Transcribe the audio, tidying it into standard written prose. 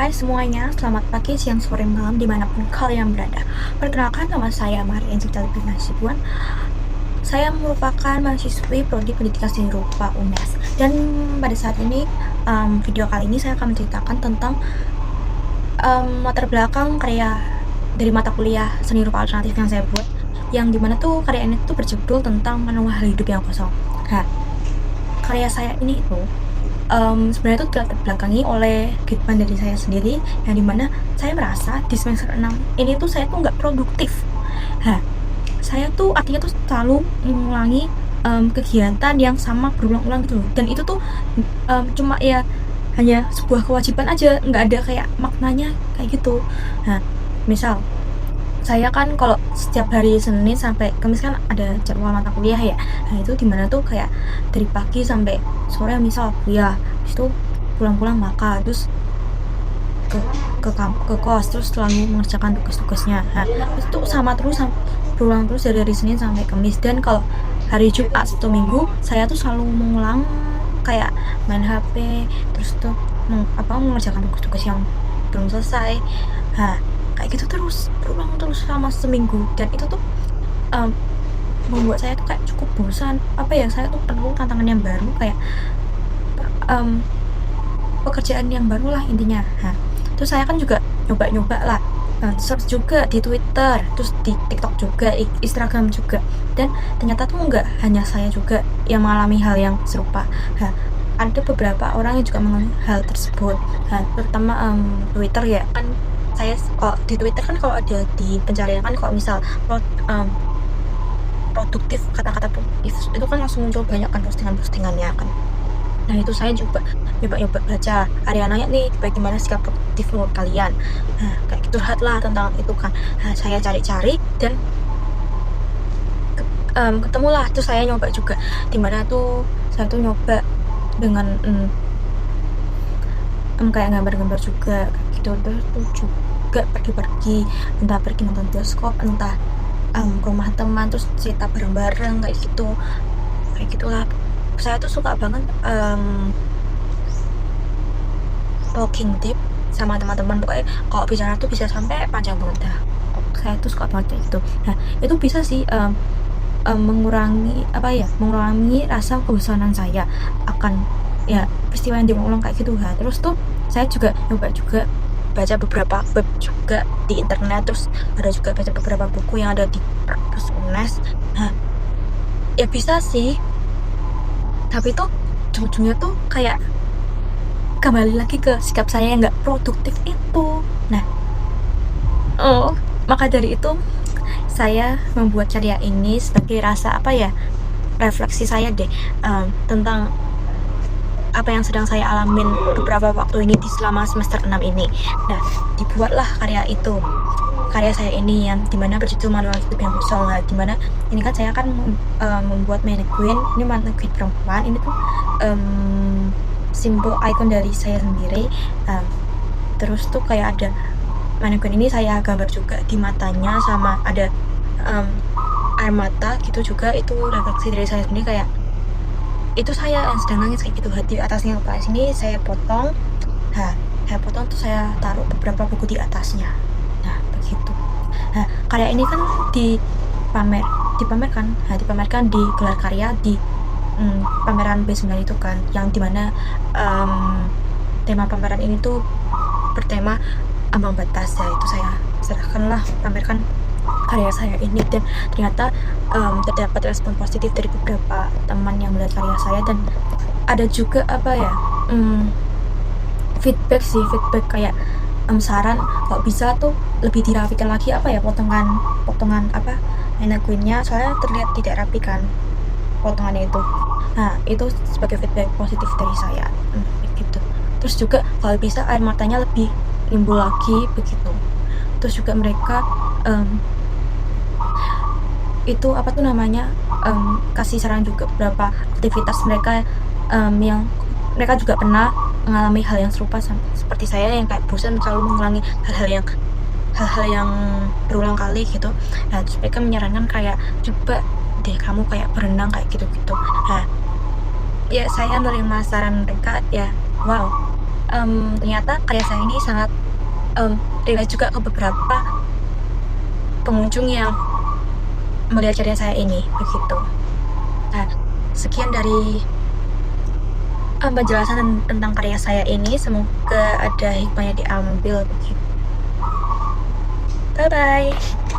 Hai semuanya, selamat pagi, siang, sore, malam, dimanapun kalian berada. Perkenalkan, nama saya Maria Anjita Nasibuan. Saya merupakan mahasiswi Prodi Pendidikan Seni Rupa UNES. Dan pada saat ini, video kali ini saya akan menceritakan tentang latar belakang karya dari mata kuliah Seni Rupa Alternatif yang saya buat. Yang dimana tuh karya ini tuh berjudul tentang manual hidup yang kosong. Nah, karya saya ini itu sebenarnya itu dilatar belakangi oleh kehidupan dari saya sendiri, yang dimana saya merasa di semester 6 ini tuh saya tuh nggak produktif. Nah, saya tuh artinya tuh selalu mengulangi kegiatan yang sama berulang-ulang gitu loh. Dan itu tuh cuma ya hanya sebuah kewajiban aja, nggak ada kayak maknanya kayak gitu. Nah, misal saya kan kalau setiap hari Senin sampai Kamis kan ada jadwal mata kuliah ya. Nah itu dimana tuh kayak dari pagi sampai sore misal kuliah, habis itu pulang-pulang makan, terus ke kos, terus selalu mengerjakan tugas-tugasnya. Nah itu sama terus berulang terus dari Senin sampai Kamis. Dan kalau hari Jumat Sabtu Minggu saya tuh selalu mengulang kayak main HP, terus tuh mengerjakan tugas-tugas yang belum selesai. Nah kayak gitu terus berulang terus selama seminggu, dan itu tuh membuat saya tuh kayak cukup bosan. Saya tuh perlu tantangan yang baru, kayak pekerjaan yang baru lah intinya. Nah terus saya kan juga nyoba lah, search juga di Twitter, terus di TikTok juga, Instagram juga, dan ternyata tuh nggak hanya saya juga yang mengalami hal yang serupa. Nah ada beberapa orang yang juga mengalami hal tersebut. Nah terutama Twitter ya kan. Saya kalau di Twitter kan, kalau ada di pencarian kan, kalau misal produktif, kata-kata produktif itu kan langsung muncul banyak kan postingannya kan. Nah itu saya coba nyoba baca Ariananya nih, bagaimana sikap produktif menurut kalian. Nah kayak gitu lah tentang itu kan. Nah saya cari-cari dan ketemulah tuh, saya nyoba juga, dimana tuh saya tuh nyoba dengan kayak gambar-gambar juga kayak gitu. Terus tuh juga pergi-pergi, entah pergi nonton bioskop, entah ke rumah teman, terus cerita bareng-bareng kayak gitulah. Saya tuh suka banget talking deep sama teman-teman. Pokoknya kalau bicara tuh bisa sampai panjang banget dah. Saya tuh suka banget kayak gitu. Nah itu bisa sih mengurangi rasa kebosanan saya akan ya peristiwa yang diulang kayak gitu. Nah terus tuh saya juga nyoba juga baca beberapa web juga di internet, terus ada juga baca beberapa buku yang ada di perpus UNES. Nah ya bisa sih, tapi tuh ujung-ujungnya tuh kayak kembali lagi ke sikap saya yang nggak produktif itu. Nah maka dari itu saya membuat karya ini sebagai rasa refleksi saya deh, tentang apa yang sedang saya alamin beberapa waktu ini di selama semester 6 ini. Nah dibuatlah karya saya ini yang dimana berjudul Manual Hidup yang Kosong. Nah dimana ini kan saya akan membuat mannequin, ini mannequin perempuan, ini tuh simbol ikon dari saya sendiri. Terus tuh kayak ada mannequin ini saya gambar juga di matanya, sama ada air mata gitu juga, itu refleksi dari saya sendiri, kayak itu saya yang sedang nangis kayak gitu. Di atasnya pas ini saya potong. Nah saya potong tuh saya taruh beberapa buku di atasnya. Nah begitu. Nah karya ini kan dipamerkan di gelar karya di pameran B9 itu kan, yang dimana tema pameran ini tuh bertema ambang batas. Ya itu saya serahkanlah, pamerkan karya saya ini, dan ternyata terdapat respon positif dari beberapa teman yang melihat karya saya. Dan ada juga feedback kayak saran kalau bisa tuh lebih dirapikan lagi potongan mannequinnya, soalnya terlihat tidak rapi kan potongannya itu. Nah itu sebagai feedback positif dari saya, begitu. Terus juga kalau bisa air matanya lebih timbul lagi begitu. Terus juga mereka kasih saran juga beberapa aktivitas mereka yang mereka juga pernah mengalami hal yang serupa seperti saya, yang kayak bosan selalu mengulangi hal-hal yang berulang kali gitu. Nah terus mereka menyarankan kayak coba deh kamu kayak berenang kayak gitu. Nah ya saya menerima saran mereka, ya wow, ternyata karya saya ini sangat relate juga ke beberapa pengunjung yang melihat karya saya ini, begitu. Nah, sekian dari penjelasan tentang karya saya ini. Semoga ada hikmahnya diambil begitu. Bye bye.